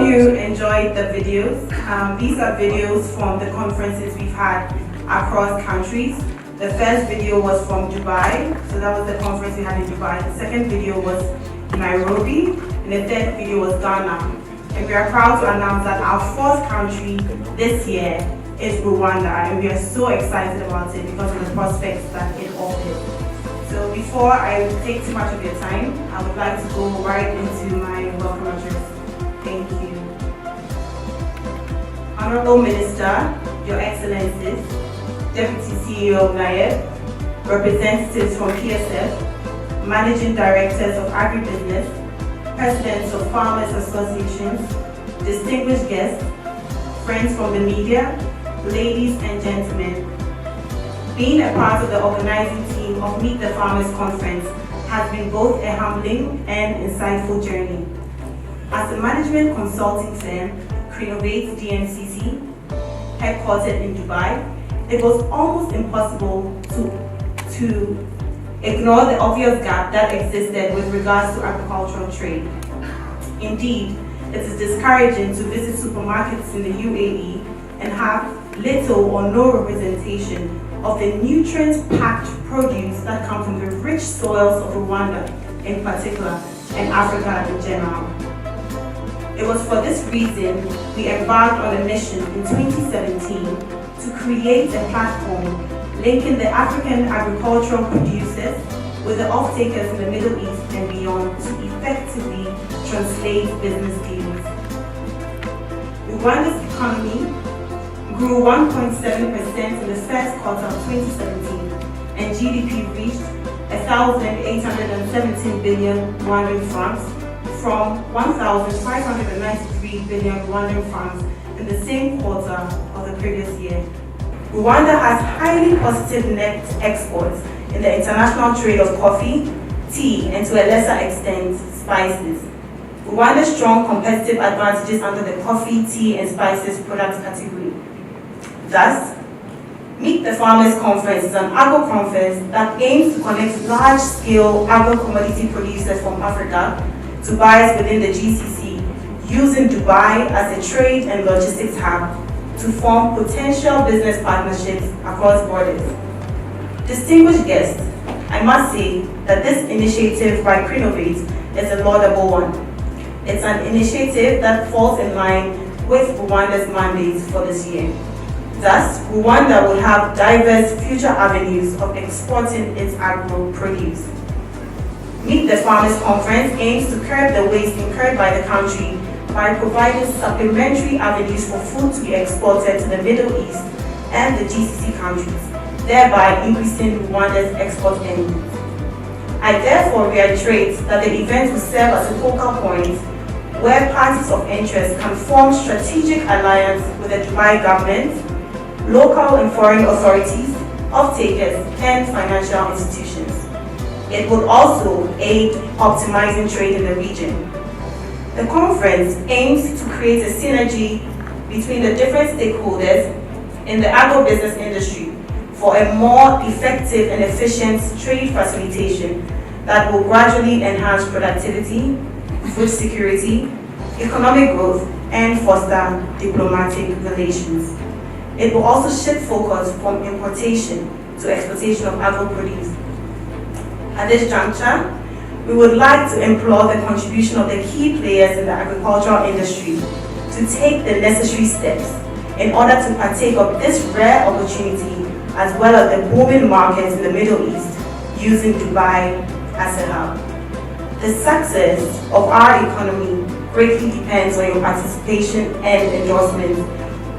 you enjoyed the videos. These are videos from the conferences we've had across countries. The first video was from Dubai, so that was the conference we had in Dubai. The second video was Nairobi, and the third video was Ghana. And we are proud to announce that our fourth country this year is Rwanda, and we are so excited about it because of the prospects that it offers. So before I take too much of your time, I would like to go right into my welcome address. Thank you. Honorable Minister, Your Excellencies, Deputy CEO of NIAB, representatives from PSF, Managing Directors of Agribusiness, Presidents of Farmers Associations, distinguished guests, friends from the media, ladies and gentlemen. Being a part of the organizing team of Meet the Farmers Conference has been both a humbling and insightful journey. As a management consulting firm, Crinovate DMCC, headquartered in Dubai, it was almost impossible to ignore the obvious gap that existed with regards to agricultural trade. Indeed, it is discouraging to visit supermarkets in the UAE and have little or no representation of the nutrient-packed produce that come from the rich soils of Rwanda in particular, and Africa in general. It was for this reason we embarked on a mission in 2017 to create a platform linking the African agricultural producers with the off-takers in the Middle East and beyond to effectively translate business deals. Rwanda's economy grew 1.7% in the first quarter of 2017, and GDP reached 1,817 billion Rwandan francs from 1,593 billion Rwandan francs in the same quarter of the previous year. Rwanda has highly positive net exports in the international trade of coffee, tea, and to a lesser extent, spices. Rwanda's strong competitive advantages under the coffee, tea, and spices product category. Thus, Meet the Farmers Conference is an agro-conference that aims to connect large-scale agro-commodity producers from Africa to buyers within the GCC, using Dubai as a trade and logistics hub to form potential business partnerships across borders. Distinguished guests, I must say that this initiative by Crinovate is a laudable one. It's an initiative that falls in line with Rwanda's mandates for this year. Thus, Rwanda will have diverse future avenues of exporting its agro-produce. Meet the Farmers Conference aims to curb the waste incurred by the country by providing supplementary avenues for food to be exported to the Middle East and the GCC countries, thereby increasing Rwanda's export earnings. I therefore reiterate that the event will serve as a focal point where parties of interest can form strategic alliance with the Dubai government, local and foreign authorities, off-takers, and financial institutions. It would also aid optimizing trade in the region. The conference aims to create a synergy between the different stakeholders in the agribusiness industry for a more effective and efficient trade facilitation that will gradually enhance productivity, food security, economic growth, and foster diplomatic relations. It will also shift focus from importation to exportation of agro-produce. At this juncture, we would like to implore the contribution of the key players in the agricultural industry to take the necessary steps in order to partake of this rare opportunity as well as the booming markets in the Middle East using Dubai as a hub. The success of our economy greatly depends on your participation and endorsement.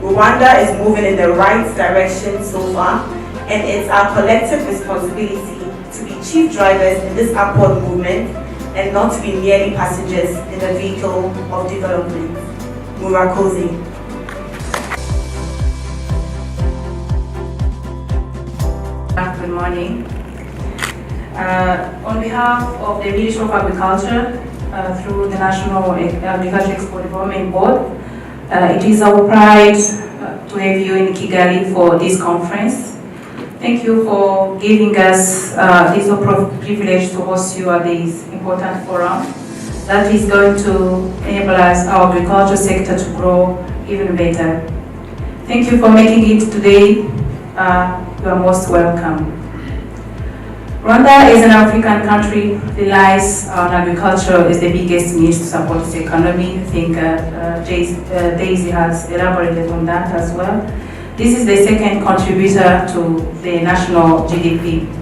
Rwanda is moving in the right direction so far, and it's our collective responsibility to be chief drivers in this upward movement and not to be merely passengers in the vehicle of development. Murakoze. Good morning. On behalf of the Ministry of Agriculture, through the National Agriculture Export Development Board, it is our pride to have you in Kigali for this conference. Thank you for giving us this privilege to host you at this important forum. that is going to enable us, our agriculture sector, to grow even better. Thank you for making it today. You are most welcome. Rwanda is an African country, relies on agriculture as the biggest means to support its economy. I think Daisy has elaborated on that as well. This is the second contributor to the national GDP.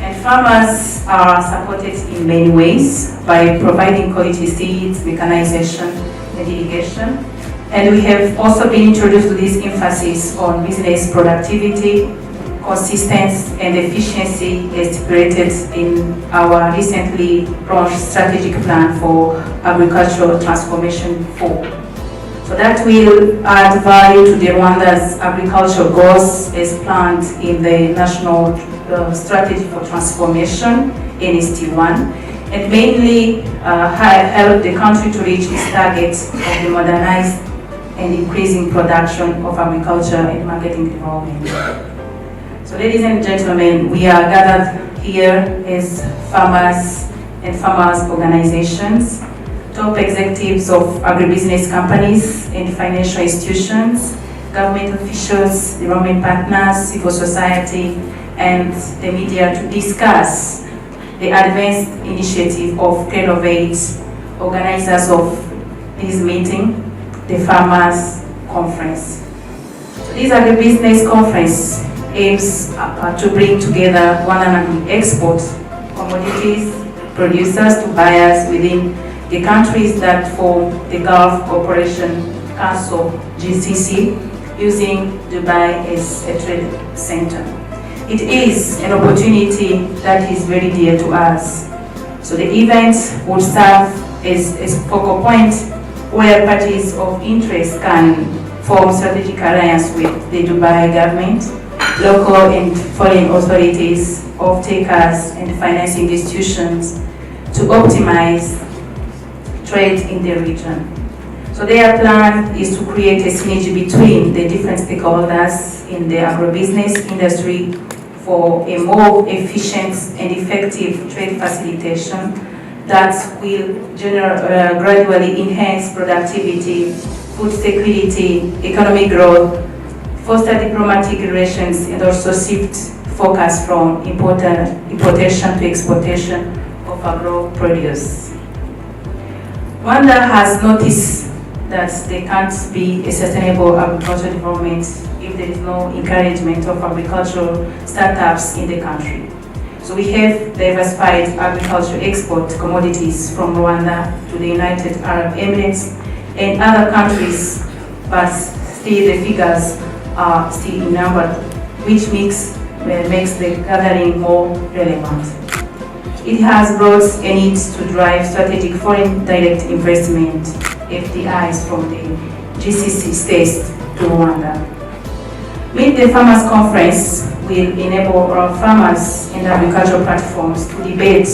And farmers are supported in many ways by providing quality seeds, mechanization, and irrigation. And we have also been introduced to this emphasis on business productivity, consistency, and efficiency as stipulated in our recently launched strategic plan for agricultural transformation 4. So that will add value to the Rwanda's agricultural goals as planned in the National Strategy for Transformation, NST1, and mainly help the country to reach its targets of the modernized and increasing production of agriculture and marketing development. So ladies and gentlemen, we are gathered here as farmers and farmers organizations, top executives of agribusiness companies and financial institutions, government officials, development partners, civil society, and the media to discuss the advanced initiative of Renovate, organizers of this meeting, the Farmers Conference. So this agribusiness conference aims to bring together 100 export commodities producers to buyers within the countries that form the Gulf Cooperation Council, GCC, using Dubai as a trade center. It is an opportunity that is very dear to us. So the event would serve as a focal point where parties of interest can form strategic alliance with the Dubai government, local and foreign authorities, off-takers, and financing institutions to optimize trade in the region. So their plan is to create a synergy between the different stakeholders in the agribusiness industry for a more efficient and effective trade facilitation that will gradually enhance productivity, food security, economic growth, foster diplomatic relations, and also shift focus from importation to exportation of agro produce. Rwanda has noticed that there can't be a sustainable agricultural development if there is no encouragement of agricultural startups in the country. So we have diversified agricultural export commodities from Rwanda to the United Arab Emirates and other countries, but still the figures are still in number, which makes the gathering more relevant. It has brought a need to drive strategic foreign direct investment, FDIs, from the GCC states to Rwanda. Meet the Farmers Conference will enable our farmers and agricultural platforms to debate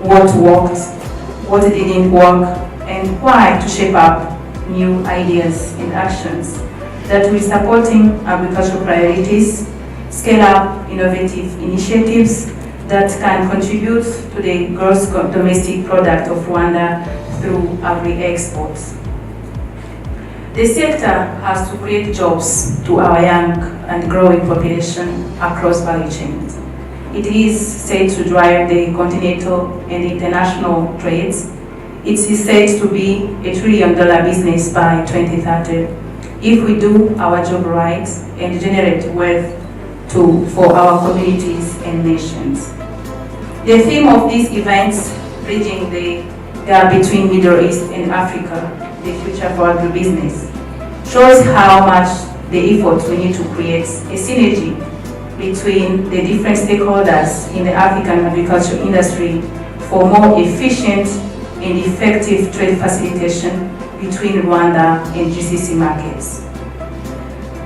what worked, what didn't work, and why to shape up new ideas and actions that will supporting agricultural priorities, scale up innovative initiatives that can contribute to the gross domestic product of Rwanda through agri-exports. The sector has to create jobs to our young and growing population across value chains. It is said to drive the continental and international trades. It is said to be $1 trillion business by 2030 if we do our job right and generate wealth for our communities and nations. The theme of these events, bridging the gap between Middle East and Africa, the future for agribusiness, shows how much the effort we need to create a synergy between the different stakeholders in the African agricultural industry for more efficient and effective trade facilitation between Rwanda and GCC markets.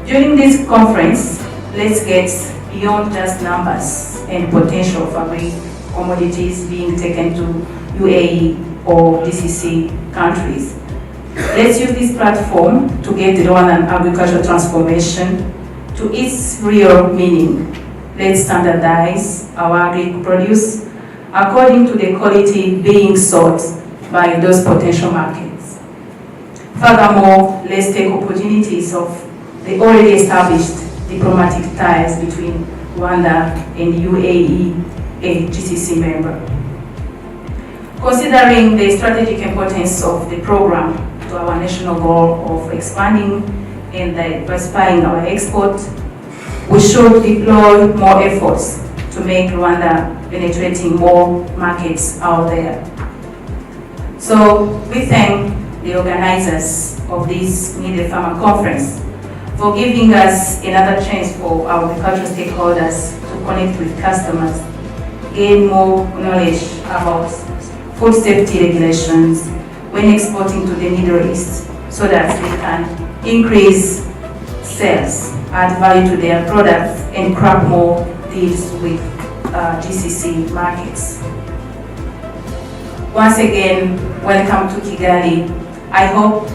During this conference, let's get beyond just numbers and potential of agri-commodities being taken to UAE or GCC countries. Let's use this platform to get the Rwandan agricultural transformation to its real meaning. Let's standardize our agri-produce according to the quality being sought by those potential markets. Furthermore, let's take opportunities of the already established diplomatic ties between Rwanda and UAE, a GCC member. Considering the strategic importance of the program to our national goal of expanding and diversifying our export, we should deploy more efforts to make Rwanda penetrating more markets out there. So we thank the organizers of this Needed Farmer Conference for giving us another chance for our agricultural stakeholders to connect with customers, gain more knowledge about food safety regulations when exporting to the Middle East so that they can increase sales, add value to their products, and crack more deals with GCC markets. Once again, welcome to Kigali. I hope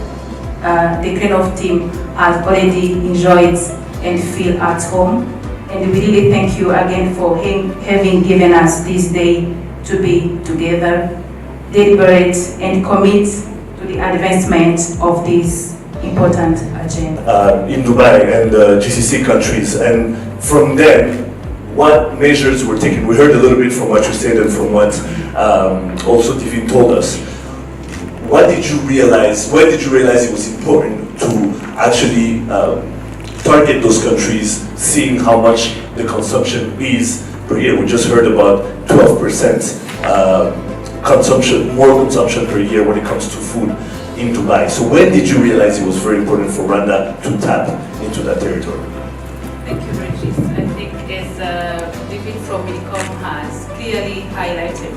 the Krenov team has already enjoyed and feel at home. And we really thank you again for having given us this day to be together, deliberate, and commit to the advancement of this important agenda. In Dubai and GCC countries, and from then, what measures were taken? We heard a little bit from what you said and from what also Divine told us. What did you realize? When did you realize it was important to actually target those countries, seeing how much the consumption is per year? We just heard about 12% consumption, more consumption per year when it comes to food in Dubai. So when did you realize it was very important for Rwanda to tap into that territory? Thank you, Regis. I think as David from Minicom has clearly highlighted,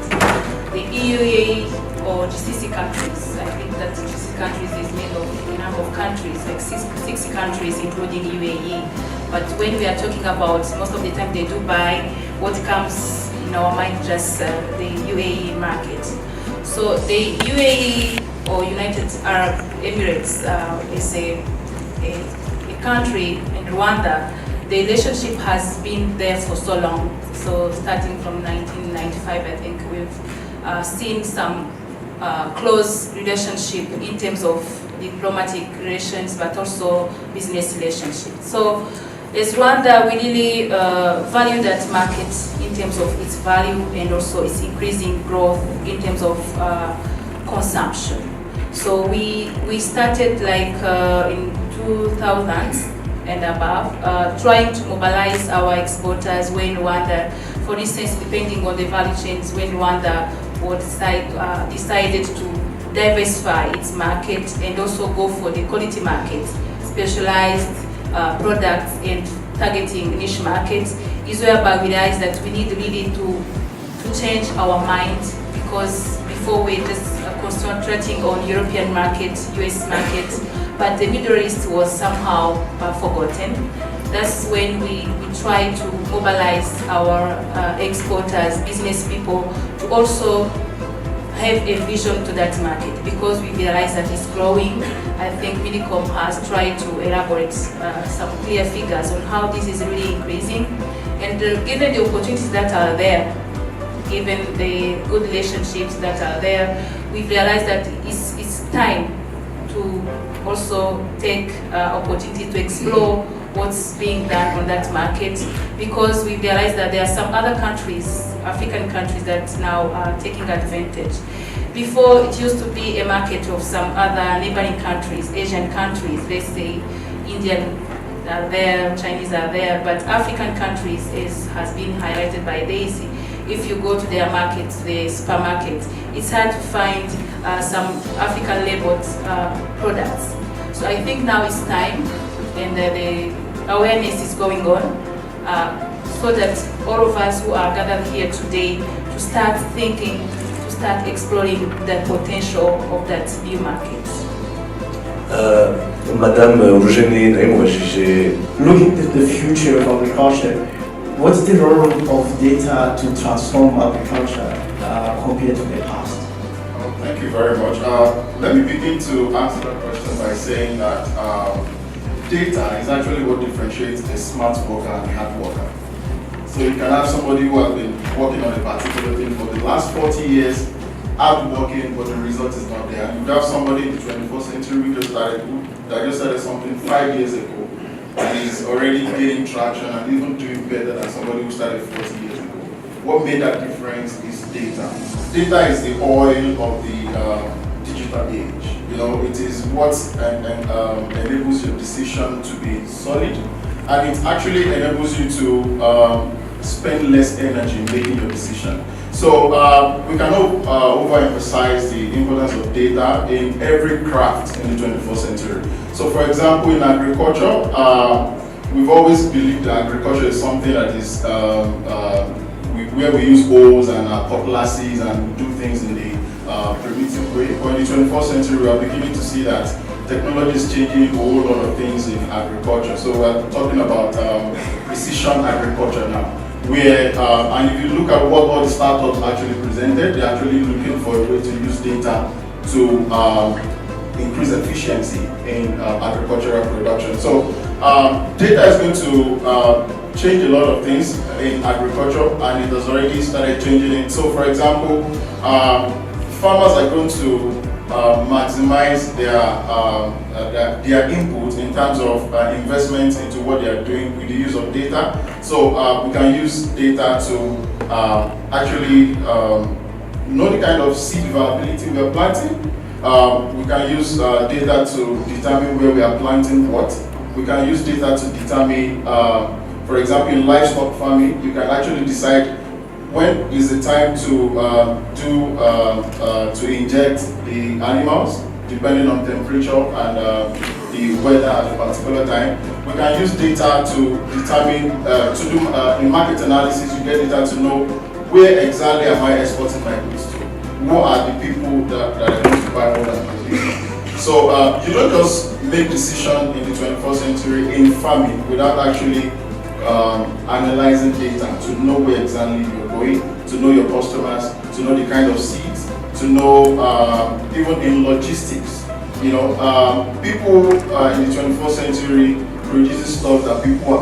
the EUA or GCC countries, I think that GCC countries is made of a number of countries, like 60 countries including UAE. But when we are talking about, most of the time they do buy, what comes in our mind just the UAE market. So the UAE or United Arab Emirates is a country in Rwanda. The relationship has been there for so long. So starting from 1995, I think we've seen some close relationship in terms of diplomatic relations, but also business relationships. So as Rwanda, we really value that market in terms of its value and also its increasing growth in terms of consumption. So we started like in 2000s and above, trying to mobilize our exporters when Rwanda, for instance, depending on the value chains, when Rwanda would decided to diversify its market and also go for the quality market, specialized products and targeting niche markets, is whereby we realized that we need really to change our mind, because before we just concentrating on European market, US market, but the Middle East was somehow forgotten. That's when we try to mobilize our exporters, business people, to also have a vision to that market, because we realize that it's growing. I think Minicom has tried to elaborate some clear figures on how this is really increasing. And given the opportunities that are there, given the good relationships that are there, we realize that it's time to also take opportunity to explore what's being done on that market, because we realize that there are some other countries, African countries, that now are taking advantage. Before, it used to be a market of some other neighboring countries, Asian countries, let's say Indian are there, Chinese are there, but African countries has been highlighted by Daisy. If you go to their markets, the supermarkets, it's hard to find some African labeled products. So I think now it's time, and the awareness is going on, so that all of us who are gathered here today to start thinking, to start exploring the potential of that new market. Madame Eugenie Naimouachi, looking at the future of agriculture, what's the role of data to transform agriculture compared to the past? Thank you very much. Let me begin to answer that question by saying that data is actually what differentiates a smart worker and a hard worker. So you can have somebody who has been working on a particular thing for the last 40 years, hardworking, but the result is not there. You have somebody in the 21st century that just started something 5 years ago, and is already getting traction and even doing better than somebody who started 40 years ago. What made that difference is data. Data is the oil of the digital age. You know, it is what enables your decision to be solid, and it actually enables you to spend less energy making your decision. So we cannot overemphasize the importance of data in every craft in the 21st century. So for example, in agriculture, we've always believed that agriculture is something that is where we use hoes and cutlasses and do things in the primitive way. But in the 21st century, we are beginning to see that technology is changing a whole lot of things in agriculture. So we're talking about precision agriculture now, where, and if you look at what all the startups actually presented, they're actually looking for a way to use data to increase efficiency in agricultural production. So data is going to change a lot of things in agriculture, and it has already started changing it. So for example, farmers are going to maximize their input in terms of investment into what they are doing with the use of data. So we can use data to actually know the kind of seed variability we are planting. We can use data to determine where we are planting what. We can use data to determine, for example, in livestock farming, you can actually decide when is the time to inject the animals, depending on temperature and the weather at a particular time. We can use data to determine, in market analysis, you get data to know where exactly am I exporting my goods to? Who are the people that are going to buy all that goods? So you don't just make decisions in the 21st century in farming without actually analyzing data to know where exactly you're going, to know your customers, to know the kind of seeds, to know even in logistics. You know, people in the 21st century produce stuff that people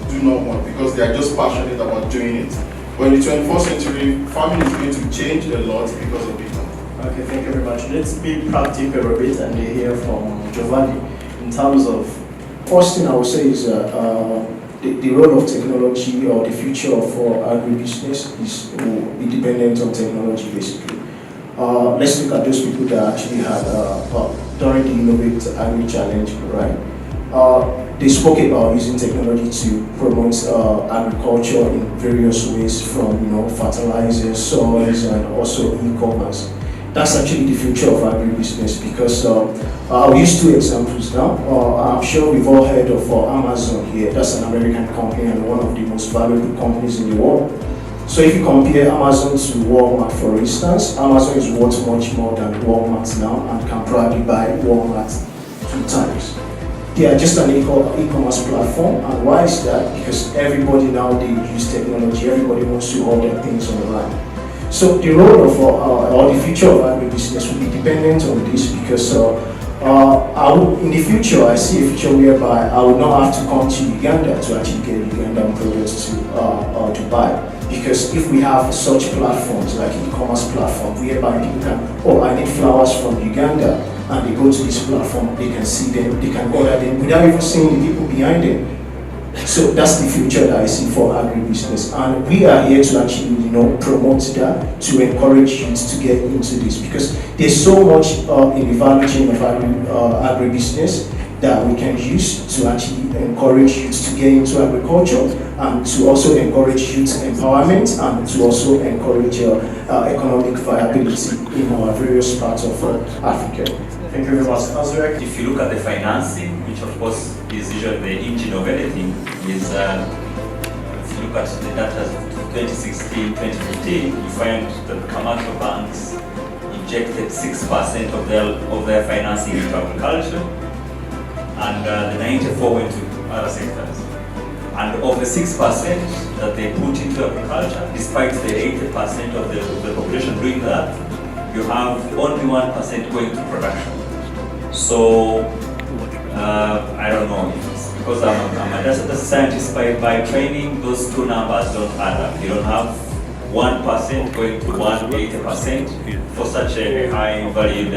do not want because they are just passionate about doing it. But in the 21st century, farming is going to change a lot because of data. Okay, thank you very much. Let's be practical a bit and hear from Giovanni in terms of, first thing I would say is the role of technology or the future for agribusiness will be dependent on technology basically. Let's look at those people that actually had, during the Innovate Agri Challenge, right? They spoke about using technology to promote agriculture in various ways, from fertilizers, soils, and also e-commerce. That's actually the future of agribusiness because I'll use two examples now. I'm sure we've all heard of Amazon here. That's an American company and one of the most valuable companies in the world. So if you compare Amazon to Walmart, for instance, Amazon is worth much more than Walmart now and can probably buy Walmart 2 times. They are just an e-commerce platform, and why is that? Because everybody now, they use technology, everybody wants to order things online. So the role of, or the future of agribusiness will be dependent on this because in the future, I see a future whereby I will not have to come to Uganda to actually get Ugandan products to buy. Because if we have such platforms like e-commerce platform whereby people can, I need flowers from Uganda, and they go to this platform, they can see them, they can order them without even seeing the people behind them. So that's the future that I see for agribusiness, and we are here to actually, promote that, to encourage youth to get into this, because there's so much in the value chain of agribusiness that we can use to actually encourage youth to get into agriculture, and to also encourage youth empowerment, and to also encourage economic viability in our various parts of Africa. Thank you very much. If you look at the financing, which of course is usually the engine of anything, is if you look at the data of 2016, 2015, you find that commercial banks injected 6% of their financing into agriculture, and the 94% went to other sectors. And of the 6% that they put into agriculture, despite the 80% of the population doing that, you have only 1% going to production. So I don't know if it's because I'm a data scientist by training, those two numbers don't add up. You don't have 1% going to 180% for such a high valued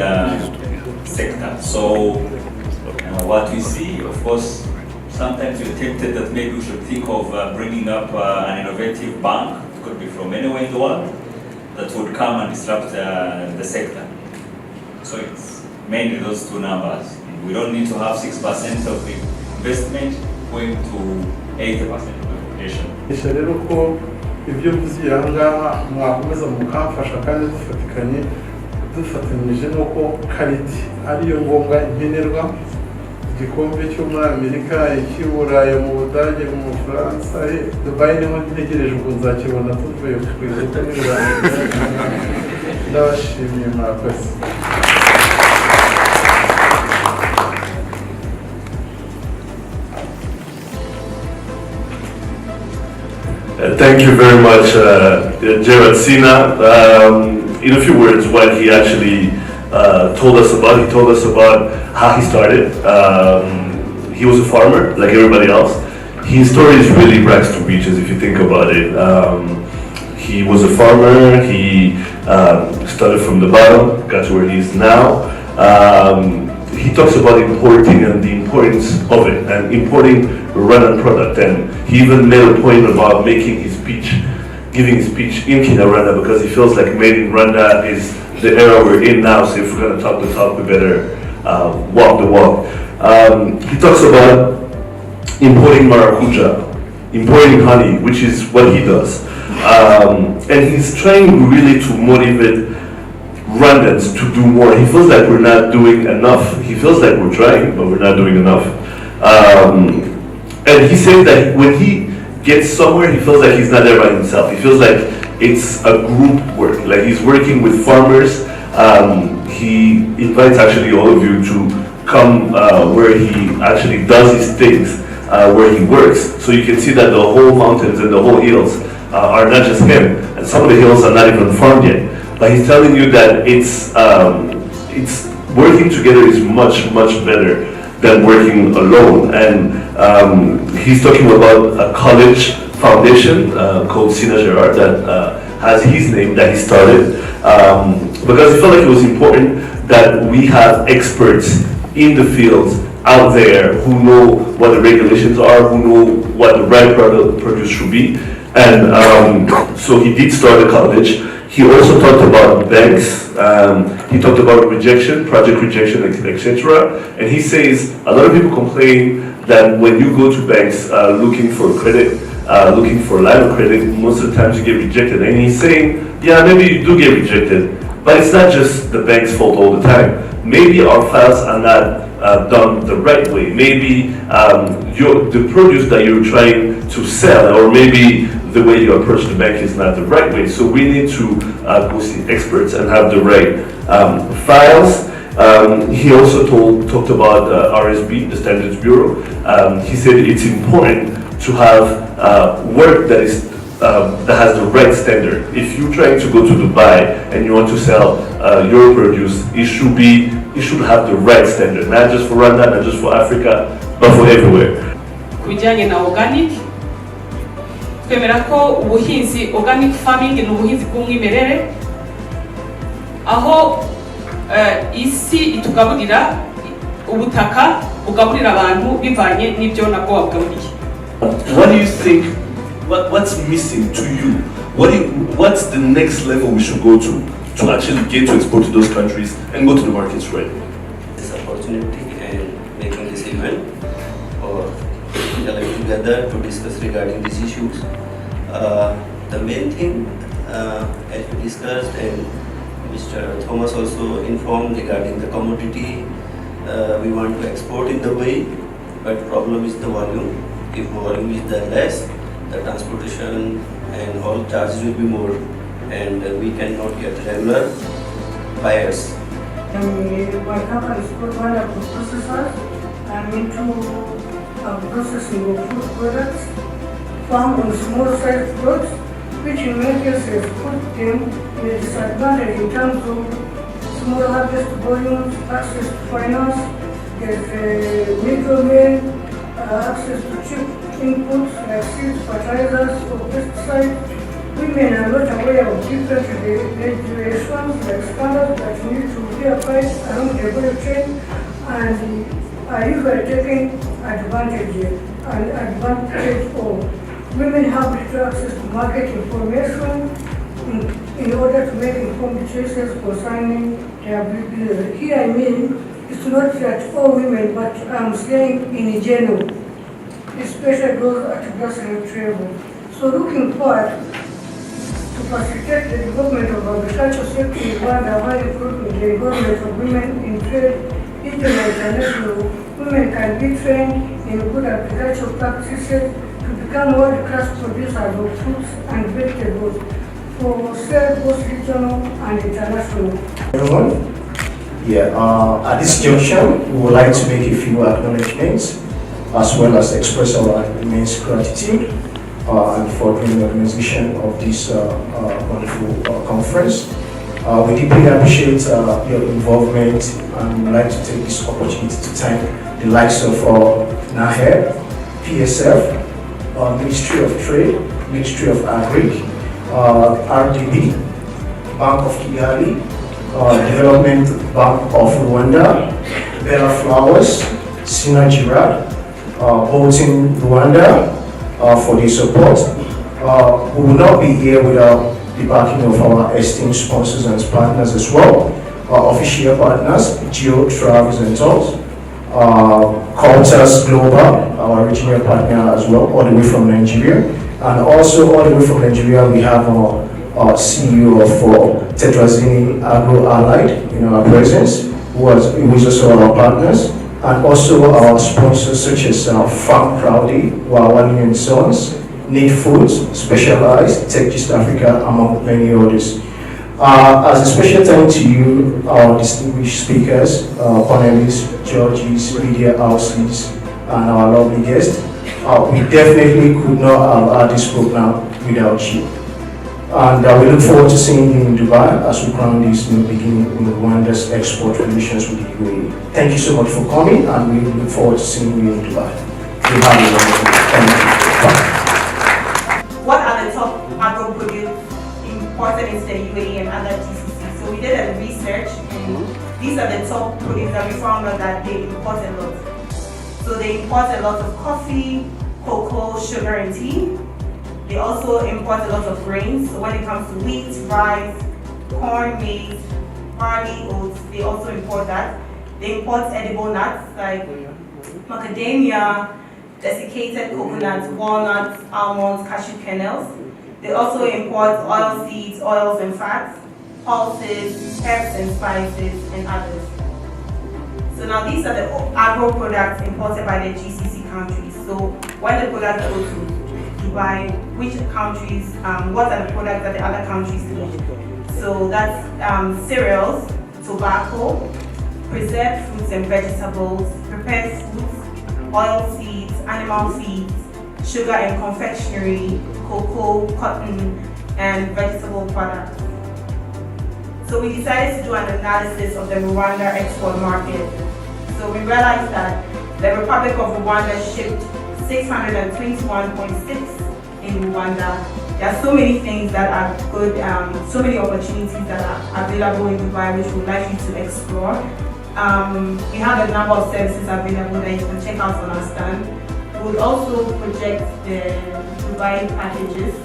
sector. So what we see, of course, sometimes we're tempted that maybe we should think of bringing up an innovative bank, it could be from anywhere in the world, that would come and disrupt the sector. So it's mainly those two numbers. We don't need to have 6% of the investment going to 80% of the population. rero ko ibyo mvuze aha ngaha mwakomeza mukamfasha kandi dufatanyije nuko kariti ariyo ngombwa nkenerwa. Igikombe cyo muri Amerika, icy'Uburayi, mu Budage, mu Bufaransa, Dubai niho ntegereje ubwo nzakibona tuvuye ku isoko n'ibirayi. Ndabashimiye mwakoze. Thank you very much, Gerard Sina. In a few words, what he actually told us about. He told us about how he started. He was a farmer, like everybody else. His story is really rags to riches if you think about it. He was a farmer. He started from the bottom, got to where he is now. He talks about importing and the importance of it, and importing Rwandan product. And he even made a point about making his speech, giving his speech in Kinyarwanda, because he feels like made in Rwanda is the era we're in now. So if we're going to talk the talk, we better walk the walk. He talks about importing maracuja, importing honey, which is what he does. And he's trying really to motivate Rwandans to do more. He feels like we're not doing enough. He feels like we're trying, but we're not doing enough. And he says that when he gets somewhere, he feels like he's not there by himself. He feels like it's a group work, like he's working with farmers. He invites actually all of you to come where he actually does his things, where he works. So you can see that the whole mountains and the whole hills are not just him, and some of the hills are not even farmed yet. But he's telling you that it's working together is much better than working alone. And he's talking about a college foundation called Sina Gerard that has his name that he started because he felt like it was important that we have experts in the fields out there who know what the regulations are, who know what the right produce should be. And so he did start a college. He also talked about banks. He talked about rejection, project rejection, etc. And he says a lot of people complain that when you go to banks looking for credit, looking for line of credit, most of the times you get rejected. And he's saying, yeah, maybe you do get rejected, but it's not just the bank's fault all the time. Maybe our files are not done the right way. Maybe the produce that you're trying to sell, or maybe the way you approach the bank is not the right way. So we need to go see experts and have the right files. He also talked about RSB, the Standards Bureau. He said it's important to have work that is that has the right standard. If you're trying to go to Dubai and you want to sell your produce, it should have the right standard, not just for Rwanda, not just for Africa, but for everywhere. Kujyanye na organic, twemera ko ubuhinzi organic farming ni ubuhinzi bw'umwimerere, aho isi itugaburira ubutaka bugaburira abantu bivanye n'ibyo nabwo wabugaburiye. What do you think? What's missing to you? What's the next level we should go to actually get to export to those countries and go to the markets right? This opportunity and making this event or gathering together to discuss regarding these issues. The main thing, as we discussed and Mr. Thomas also informed regarding the commodity, we want to export in the way, but problem is the volume. If volume is the less, the transportation and all charges will be more, and we cannot get regular buyers. My company is called Rwanda Food Processors. I'm into processing of food products, farm on small sized plots, which in many cases put them in a disadvantage in terms of small harvest volumes, access to finance, middlemen, access to cheap inputs like seeds, fertilizers, or pesticides, women are not aware of different regulations like standards that need to be applied along the value chain and are usually taken advantage of. Women have little access to market information in order to make informed choices concerning their business. Here I mean, it's not that all women, but I'm saying in general, especially those at grassroots level. So looking forward to facilitate the development of agricultural sector in Rwanda while improving the involvement of women in trade, international, women can be trained in good agricultural practices to become world-class producers of fruits and vegetables for sale both regional and international. Everyone, at this junction, we would like to make a few acknowledgements as well as express our immense gratitude and for the organization of this wonderful conference. We deeply appreciate your involvement and would like to take this opportunity to thank the likes of NAHER, PSF, Ministry of Trade, Ministry of Agri, RDB, Bank of Kigali, Development Bank of Rwanda, Bella Flowers, Synergy Rad, Bolton Rwanda for the support. We will not be here without the backing of our esteemed sponsors and partners as well. Official partners, Geo Travels and Tours, Cultures Global, our regional partner as well, all the way from Nigeria. And also all the way from Nigeria, we have our CEO of Tetrazini Agro-Allied in our presence, who is also our partners, and also our sponsors such as Farm Proudly, Wawani and Sons, Need Foods, Specialized, Tech East Africa, among many others. As a special thank to you, our distinguished speakers, panelists, judges, media houses, and our lovely guests, we definitely could not have had this program without you. And we look forward to seeing you in Dubai as we crown this new beginning in Rwanda's export relations with the UAE. Thank you so much for coming, and we look forward to seeing you in Dubai. We have you. Thank you. What are the top agro products imported into the UAE and other GCC? So we did a research, and these are the top products that we found out that they import a lot. So they import a lot of coffee, cocoa, sugar, and tea. They also import a lot of grains. So when it comes to wheat, rice, corn, maize, barley, oats, they also import that. They import edible nuts like macadamia, desiccated coconuts, walnuts, almonds, cashew kernels. They also import oil seeds, oils and fats, pulses, herbs and spices, and others. So now these are the agro products imported by the GCC countries. So when the products go to Dubai, which countries, what are the products that the other countries need? So that's cereals, tobacco, preserved fruits and vegetables, prepared foods, oil seeds, animal feeds, sugar and confectionery, cocoa, cotton, and vegetable products. So we decided to do an analysis of the Rwanda export market. So we realized that the Republic of Rwanda shipped 621.6 in Rwanda. There are so many things that are good, so many opportunities that are available in Dubai which we would like you to explore. We have a number of services available that you can check out on our stand. We would also project the Dubai packages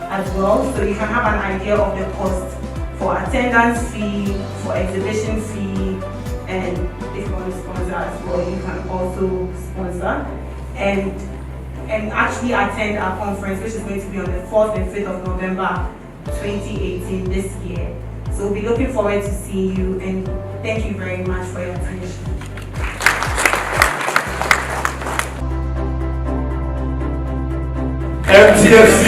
as well, so you can have an idea of the cost for attendance fee, for exhibition fee, and if you want to sponsor as well, you can also sponsor. And actually attend our conference, which is going to be on the 4th and 5th of November 2018 this year. So we'll be looking forward to seeing you, and thank you very much for your attention. MTFC